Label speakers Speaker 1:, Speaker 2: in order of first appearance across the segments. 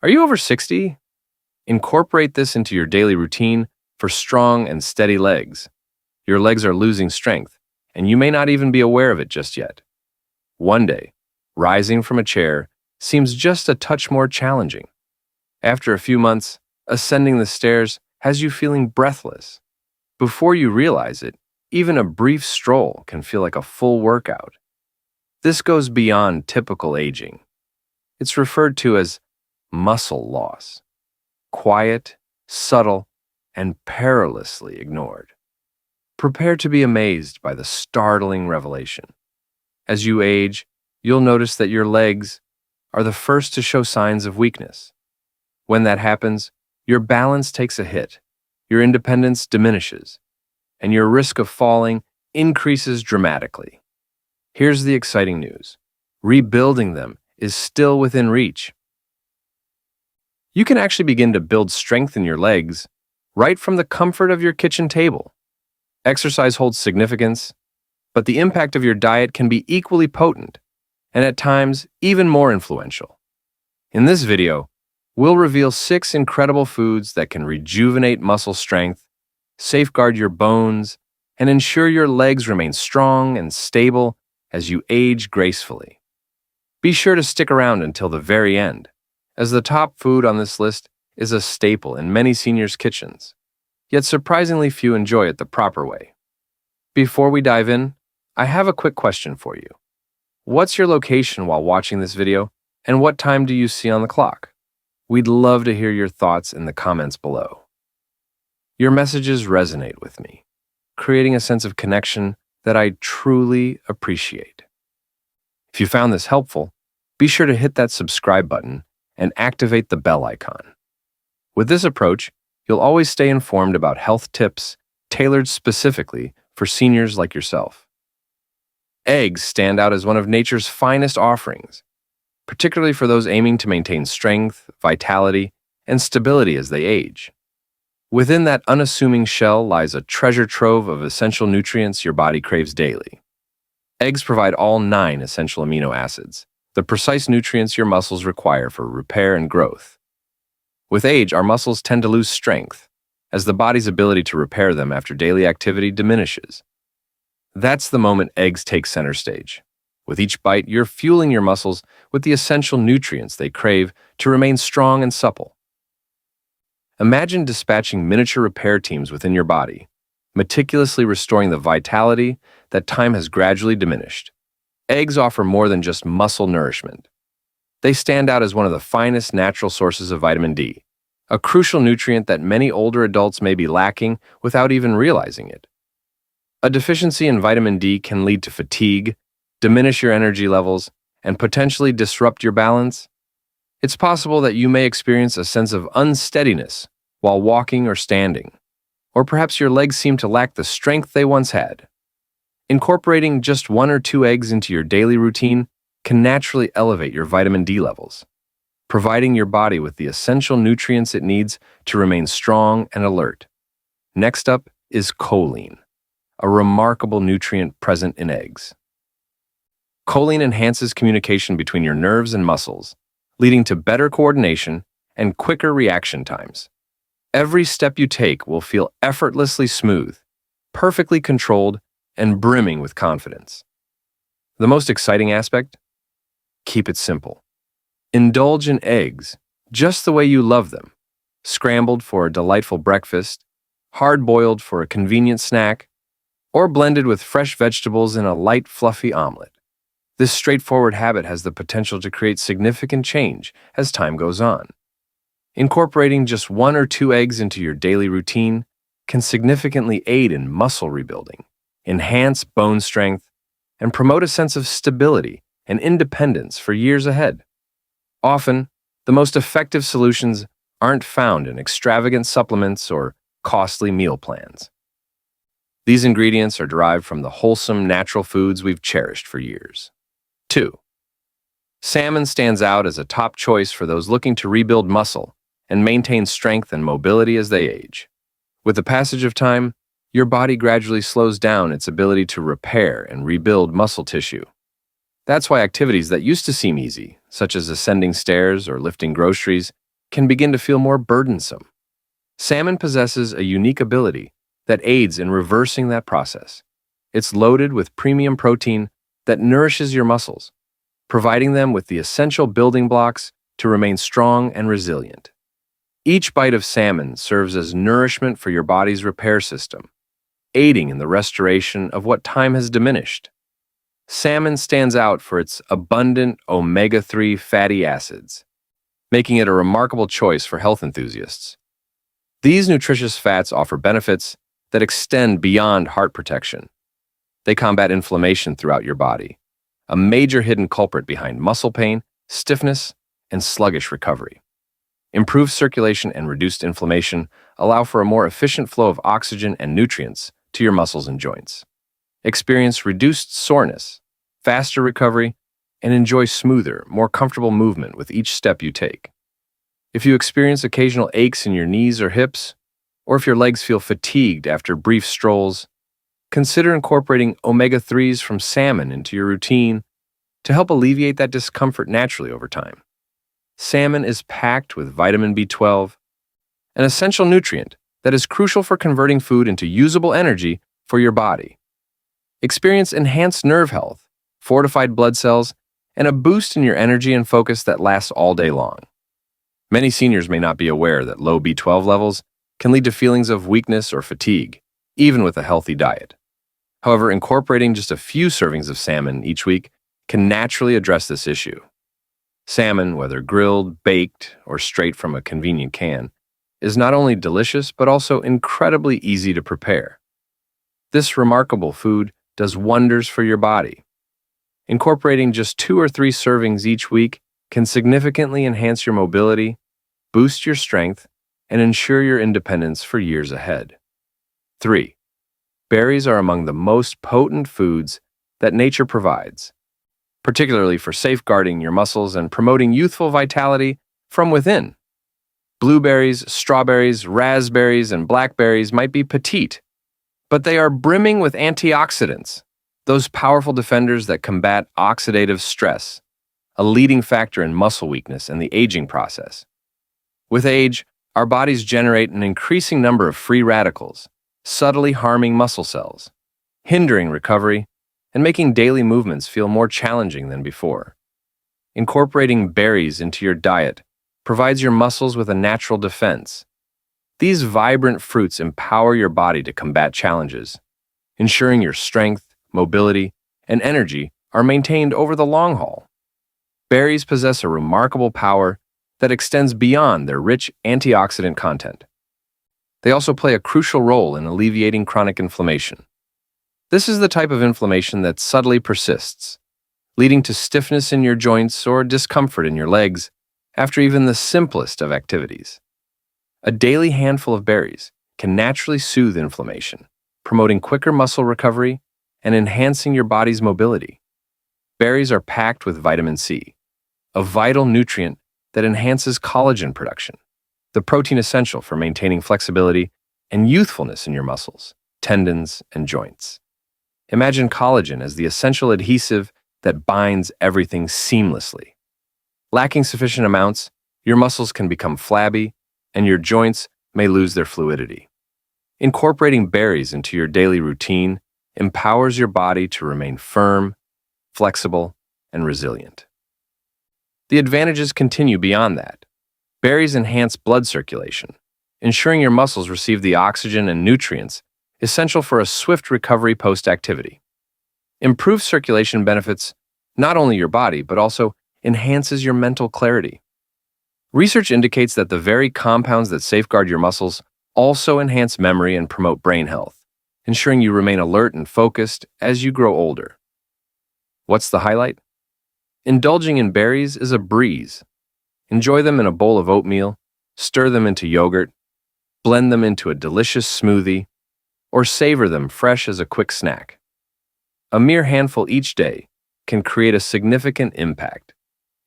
Speaker 1: Are you over 60? Incorporate this into your daily routine for strong and steady legs. Your legs are losing strength, and you may not even be aware of it just yet. One day, rising from a chair seems just a touch more challenging. After a few months, ascending the stairs has you feeling breathless. Before you realize it, even a brief stroll can feel like a full workout. This goes beyond typical aging. It's referred to as muscle loss. Quiet, subtle, and perilously ignored. Prepare to be amazed by the startling revelation. As you age, you'll notice that your legs are the first to show signs of weakness. When that happens, your balance takes a hit, your independence diminishes, and your risk of falling increases dramatically. Here's the exciting news. Rebuilding them is still within reach. You can actually begin to build strength in your legs right from the comfort of your kitchen table. Exercise holds significance, but the impact of your diet can be equally potent, and at times even more influential. In this video, we'll reveal 6 incredible foods that can rejuvenate muscle strength, safeguard your bones, and ensure your legs remain strong and stable as you age gracefully. Be sure to stick around until the very end, as the top food on this list is a staple in many seniors' kitchens, yet surprisingly few enjoy it the proper way. Before we dive in, I have a quick question for you. What's your location while watching this video, and what time do you see on the clock? We'd love to hear your thoughts in the comments below. Your messages resonate with me, creating a sense of connection that I truly appreciate. If you found this helpful, be sure to hit that subscribe button and activate the bell icon. With this approach, you'll always stay informed about health tips tailored specifically for seniors like yourself. Eggs stand out as one of nature's finest offerings, particularly for those aiming to maintain strength, vitality, and stability as they age. Within that unassuming shell lies a treasure trove of essential nutrients your body craves daily. Eggs provide all 9 essential amino acids, the precise nutrients your muscles require for repair and growth. With age, our muscles tend to lose strength, as the body's ability to repair them after daily activity diminishes. That's the moment eggs take center stage. With each bite, you're fueling your muscles with the essential nutrients they crave to remain strong and supple. Imagine dispatching miniature repair teams within your body, meticulously restoring the vitality that time has gradually diminished. Eggs offer more than just muscle nourishment. They stand out as one of the finest natural sources of vitamin D, a crucial nutrient that many older adults may be lacking without even realizing it. A deficiency in vitamin D can lead to fatigue, diminish your energy levels, and potentially disrupt your balance. It's possible that you may experience a sense of unsteadiness while walking or standing, or perhaps your legs seem to lack the strength they once had. Incorporating just 1 or 2 eggs into your daily routine can naturally elevate your vitamin D levels, providing your body with the essential nutrients it needs to remain strong and alert. Next up is choline, a remarkable nutrient present in eggs. Choline enhances communication between your nerves and muscles, leading to better coordination and quicker reaction times. Every step you take will feel effortlessly smooth, perfectly controlled, and brimming with confidence. The most exciting aspect? Keep it simple. Indulge in eggs just the way you love them, scrambled for a delightful breakfast, hard-boiled for a convenient snack, or blended with fresh vegetables in a light, fluffy omelet. This straightforward habit has the potential to create significant change as time goes on. Incorporating just 1 or 2 eggs into your daily routine can significantly aid in muscle rebuilding, enhance bone strength, and promote a sense of stability and independence for years ahead. Often, the most effective solutions aren't found in extravagant supplements or costly meal plans. These ingredients are derived from the wholesome natural foods we've cherished for years. 2. Salmon stands out as a top choice for those looking to rebuild muscle and maintain strength and mobility as they age. With the passage of time, your body gradually slows down its ability to repair and rebuild muscle tissue. That's why activities that used to seem easy, such as ascending stairs or lifting groceries, can begin to feel more burdensome. Salmon possesses a unique ability that aids in reversing that process. It's loaded with premium protein that nourishes your muscles, providing them with the essential building blocks to remain strong and resilient. Each bite of salmon serves as nourishment for your body's repair system, aiding in the restoration of what time has diminished. Salmon stands out for its abundant omega-3 fatty acids, making it a remarkable choice for health enthusiasts. These nutritious fats offer benefits that extend beyond heart protection. They combat inflammation throughout your body, a major hidden culprit behind muscle pain, stiffness, and sluggish recovery. Improved circulation and reduced inflammation allow for a more efficient flow of oxygen and nutrients to your muscles and joints. Experience reduced soreness, faster recovery, and enjoy smoother, more comfortable movement with each step you take. If you experience occasional aches in your knees or hips, or if your legs feel fatigued after brief strolls, consider incorporating omega-3s from salmon into your routine to help alleviate that discomfort naturally over time. Salmon is packed with vitamin B12, an essential nutrient that is crucial for converting food into usable energy for your body. Experience enhanced nerve health, fortified blood cells, and a boost in your energy and focus that lasts all day long. Many seniors may not be aware that low B12 levels can lead to feelings of weakness or fatigue, even with a healthy diet. However, incorporating just a few servings of salmon each week can naturally address this issue. Salmon, whether grilled, baked, or straight from a convenient can, is not only delicious but also incredibly easy to prepare. This remarkable food does wonders for your body. Incorporating just 2 or 3 servings each week can significantly enhance your mobility, boost your strength, and ensure your independence for years ahead. 3. Berries are among the most potent foods that nature provides, particularly for safeguarding your muscles and promoting youthful vitality from within. Blueberries, strawberries, raspberries, and blackberries might be petite, but they are brimming with antioxidants, those powerful defenders that combat oxidative stress, a leading factor in muscle weakness and the aging process. With age, our bodies generate an increasing number of free radicals, subtly harming muscle cells, hindering recovery, and making daily movements feel more challenging than before. Incorporating berries into your diet provides your muscles with a natural defense. These vibrant fruits empower your body to combat challenges, ensuring your strength, mobility, and energy are maintained over the long haul. Berries possess a remarkable power that extends beyond their rich antioxidant content. They also play a crucial role in alleviating chronic inflammation. This is the type of inflammation that subtly persists, leading to stiffness in your joints or discomfort in your legs after even the simplest of activities. A daily handful of berries can naturally soothe inflammation, promoting quicker muscle recovery and enhancing your body's mobility. Berries are packed with vitamin C, a vital nutrient that enhances collagen production, the protein essential for maintaining flexibility and youthfulness in your muscles, tendons, and joints. Imagine collagen as the essential adhesive that binds everything seamlessly. Lacking sufficient amounts, your muscles can become flabby, and your joints may lose their fluidity. Incorporating berries into your daily routine empowers your body to remain firm, flexible, and resilient. The advantages continue beyond that. Berries enhance blood circulation, ensuring your muscles receive the oxygen and nutrients essential for a swift recovery post-activity. Improved circulation benefits not only your body, but also enhances your mental clarity. Research indicates that the very compounds that safeguard your muscles also enhance memory and promote brain health, ensuring you remain alert and focused as you grow older. What's the highlight? Indulging in berries is a breeze. Enjoy them in a bowl of oatmeal, stir them into yogurt, blend them into a delicious smoothie, or savor them fresh as a quick snack. A mere handful each day can create a significant impact,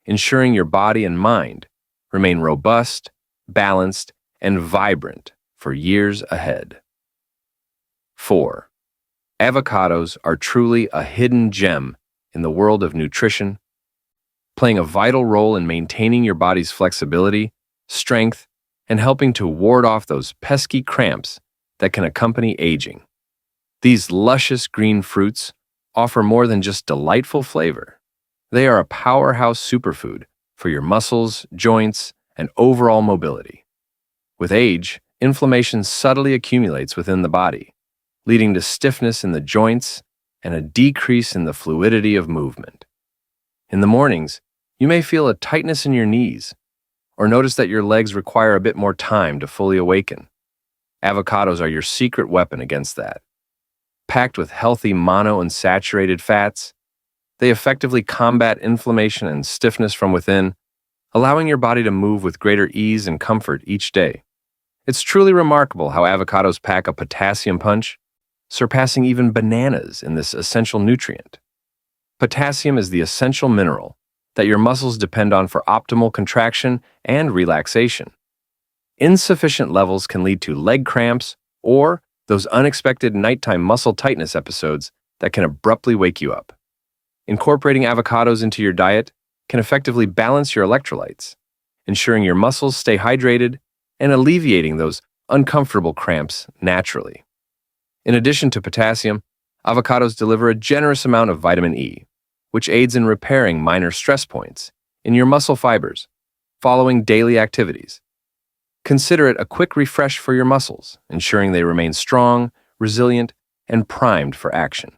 Speaker 1: ensuring your body and mind remain robust, balanced, and vibrant for years ahead. 4. Avocados are truly a hidden gem in the world of nutrition, playing a vital role in maintaining your body's flexibility, strength, and helping to ward off those pesky cramps that can accompany aging. These luscious green fruits offer more than just delightful flavor. They are a powerhouse superfood for your muscles, joints, and overall mobility. With age, inflammation subtly accumulates within the body, leading to stiffness in the joints and a decrease in the fluidity of movement. In the mornings, you may feel a tightness in your knees or notice that your legs require a bit more time to fully awaken. Avocados are your secret weapon against that. Packed with healthy monounsaturated fats, they effectively combat inflammation and stiffness from within, allowing your body to move with greater ease and comfort each day. It's truly remarkable how avocados pack a potassium punch, surpassing even bananas in this essential nutrient. Potassium is the essential mineral that your muscles depend on for optimal contraction and relaxation. Insufficient levels can lead to leg cramps or those unexpected nighttime muscle tightness episodes that can abruptly wake you up. Incorporating avocados into your diet can effectively balance your electrolytes, ensuring your muscles stay hydrated and alleviating those uncomfortable cramps naturally. In addition to potassium, avocados deliver a generous amount of vitamin E, which aids in repairing minor stress points in your muscle fibers following daily activities. Consider it a quick refresh for your muscles, ensuring they remain strong, resilient, and primed for action.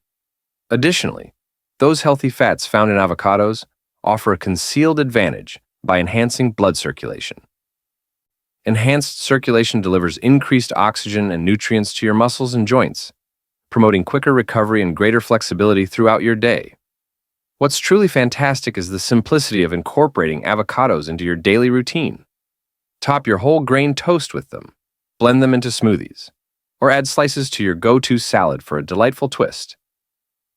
Speaker 1: Additionally, those healthy fats found in avocados offer a concealed advantage by enhancing blood circulation. Enhanced circulation delivers increased oxygen and nutrients to your muscles and joints, promoting quicker recovery and greater flexibility throughout your day. What's truly fantastic is the simplicity of incorporating avocados into your daily routine. Top your whole grain toast with them, blend them into smoothies, or add slices to your go-to salad for a delightful twist.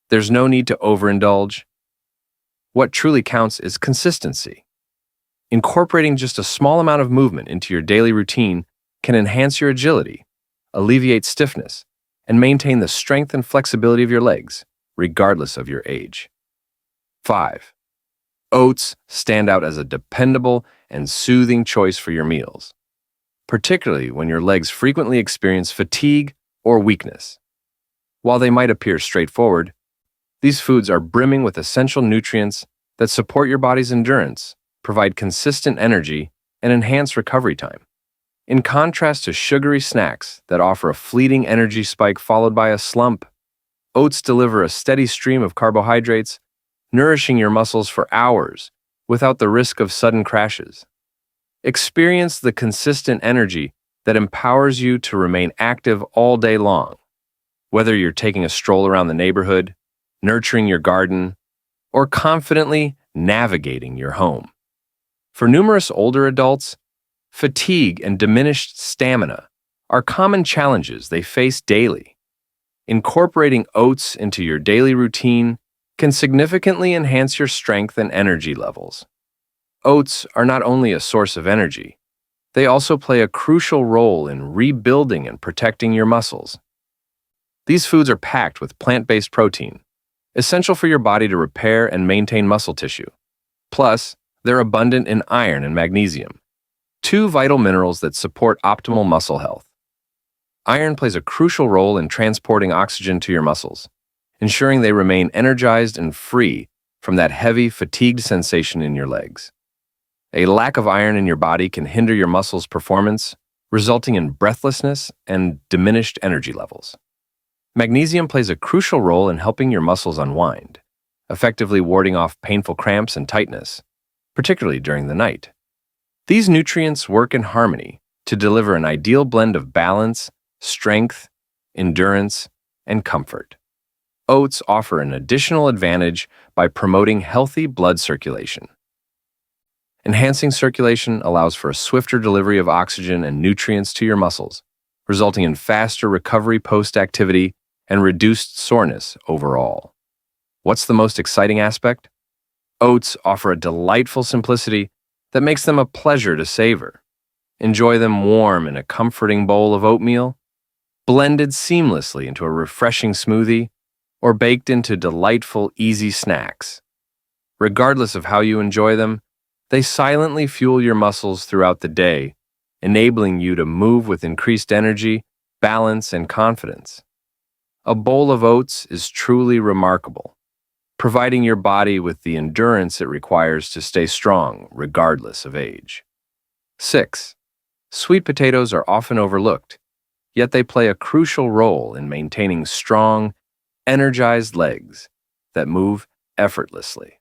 Speaker 1: There's no need to overindulge. What truly counts is consistency. Incorporating just a small amount of movement into your daily routine can enhance your agility, alleviate stiffness, and maintain the strength and flexibility of your legs, regardless of your age. 5. Oats stand out as a dependable and soothing choice for your meals, particularly when your legs frequently experience fatigue or weakness. While they might appear straightforward, these foods are brimming with essential nutrients that support your body's endurance, provide consistent energy, and enhance recovery time. In contrast to sugary snacks that offer a fleeting energy spike followed by a slump, oats deliver a steady stream of carbohydrates, nourishing your muscles for hours without the risk of sudden crashes. Experience the consistent energy that empowers you to remain active all day long, whether you're taking a stroll around the neighborhood, nurturing your garden, or confidently navigating your home. For numerous older adults, fatigue and diminished stamina are common challenges they face daily. Incorporating oats into your daily routine can significantly enhance your strength and energy levels. Oats are not only a source of energy, they also play a crucial role in rebuilding and protecting your muscles. These foods are packed with plant-based protein, essential for your body to repair and maintain muscle tissue. Plus, they're abundant in iron and magnesium, two vital minerals that support optimal muscle health. Iron plays a crucial role in transporting oxygen to your muscles, ensuring they remain energized and free from that heavy, fatigued sensation in your legs. A lack of iron in your body can hinder your muscles' performance, resulting in breathlessness and diminished energy levels. Magnesium plays a crucial role in helping your muscles unwind, effectively warding off painful cramps and tightness, particularly during the night. These nutrients work in harmony to deliver an ideal blend of balance, strength, endurance, and comfort. Oats offer an additional advantage by promoting healthy blood circulation. Enhancing circulation allows for a swifter delivery of oxygen and nutrients to your muscles, resulting in faster recovery post-activity and reduced soreness overall. What's the most exciting aspect? Oats offer a delightful simplicity that makes them a pleasure to savor. Enjoy them warm in a comforting bowl of oatmeal, blended seamlessly into a refreshing smoothie, or baked into delightful, easy snacks. Regardless of how you enjoy them, They silently fuel your muscles throughout the day, enabling you to move with increased energy, balance, and confidence. A bowl of oats is truly remarkable, providing your body with the endurance it requires to stay strong regardless of age. 6. Sweet potatoes are often overlooked, yet they play a crucial role in maintaining strong, energized legs that move effortlessly.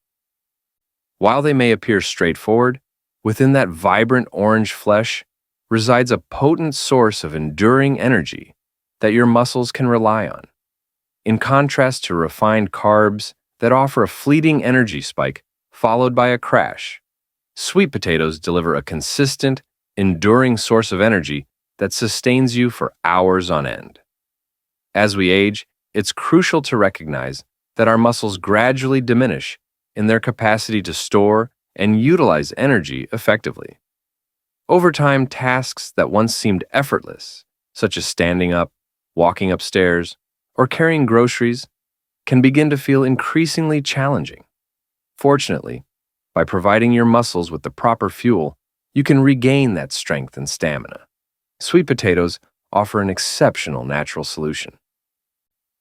Speaker 1: While they may appear straightforward, within that vibrant orange flesh resides a potent source of enduring energy that your muscles can rely on. In contrast to refined carbs that offer a fleeting energy spike followed by a crash, sweet potatoes deliver a consistent, enduring source of energy that sustains you for hours on end. As we age, it's crucial to recognize that our muscles gradually diminish in their capacity to store and utilize energy effectively. Over time, tasks that once seemed effortless, such as standing up, walking upstairs, or carrying groceries, can begin to feel increasingly challenging. Fortunately, by providing your muscles with the proper fuel, you can regain that strength and stamina. Sweet potatoes offer an exceptional natural solution.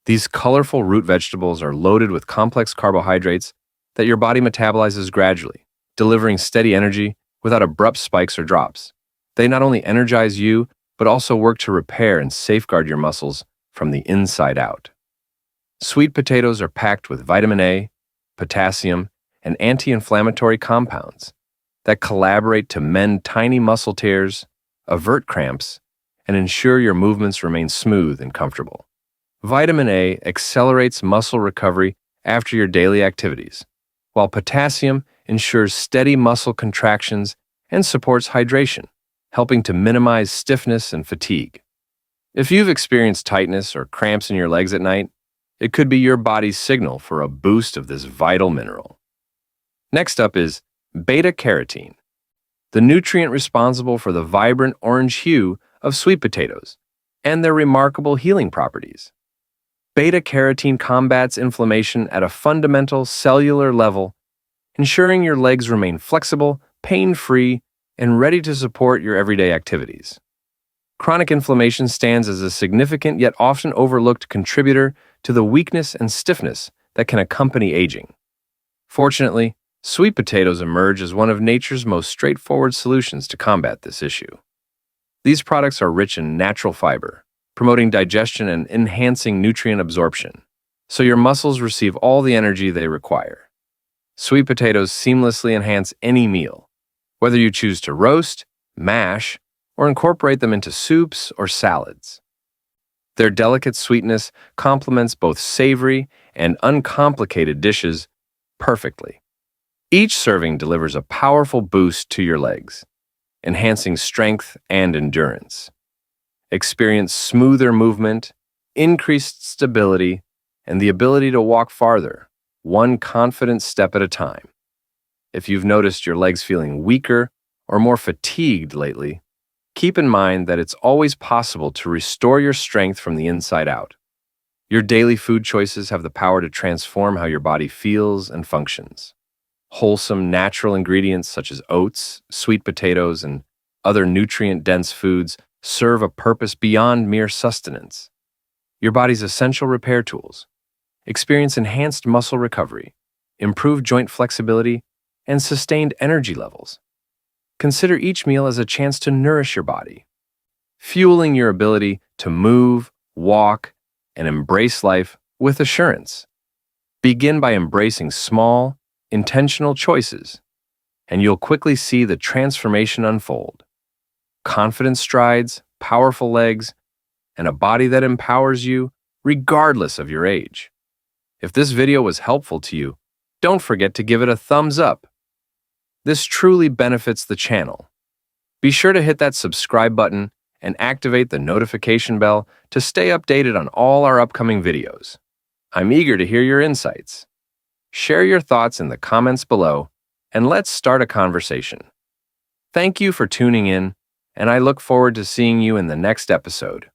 Speaker 1: These colorful root vegetables are loaded with complex carbohydrates that your body metabolizes gradually, delivering steady energy without abrupt spikes or drops. They not only energize you, but also work to repair and safeguard your muscles from the inside out. Sweet potatoes are packed with vitamin A, potassium, and anti-inflammatory compounds that collaborate to mend tiny muscle tears, avert cramps, and ensure your movements remain smooth and comfortable. Vitamin A accelerates muscle recovery after your daily activities, while potassium ensures steady muscle contractions and supports hydration, helping to minimize stiffness and fatigue. If you've experienced tightness or cramps in your legs at night, it could be your body's signal for a boost of this vital mineral. Next up is beta-carotene, the nutrient responsible for the vibrant orange hue of sweet potatoes and their remarkable healing properties. Beta-carotene combats inflammation at a fundamental cellular level, ensuring your legs remain flexible, pain-free, and ready to support your everyday activities. Chronic inflammation stands as a significant yet often overlooked contributor to the weakness and stiffness that can accompany aging. Fortunately, sweet potatoes emerge as one of nature's most straightforward solutions to combat this issue. These products are rich in natural fiber, promoting digestion and enhancing nutrient absorption, so your muscles receive all the energy they require. Sweet potatoes seamlessly enhance any meal, whether you choose to roast, mash, or incorporate them into soups or salads. Their delicate sweetness complements both savory and uncomplicated dishes perfectly. Each serving delivers a powerful boost to your legs, enhancing strength and endurance. Experience smoother movement, increased stability, and the ability to walk farther, one confident step at a time. If you've noticed your legs feeling weaker or more fatigued lately, keep in mind that it's always possible to restore your strength from the inside out. Your daily food choices have the power to transform how your body feels and functions. Wholesome, natural ingredients such as oats, sweet potatoes, and other nutrient-dense foods serve a purpose beyond mere sustenance. Your body's essential repair tools. Experience enhanced muscle recovery, improved joint flexibility, and sustained energy levels. Consider each meal as a chance to nourish your body, fueling your ability to move, walk, and embrace life with assurance. Begin by embracing small, intentional choices, and you'll quickly see the transformation unfold. Confident strides, powerful legs, and a body that empowers you regardless of your age. If this video was helpful to you, don't forget to give it a thumbs up. This truly benefits the channel. Be sure to hit that subscribe button and activate the notification bell to stay updated on all our upcoming videos. I'm eager to hear your insights. Share your thoughts in the comments below, and let's start a conversation. Thank you for tuning in, and I look forward to seeing you in the next episode.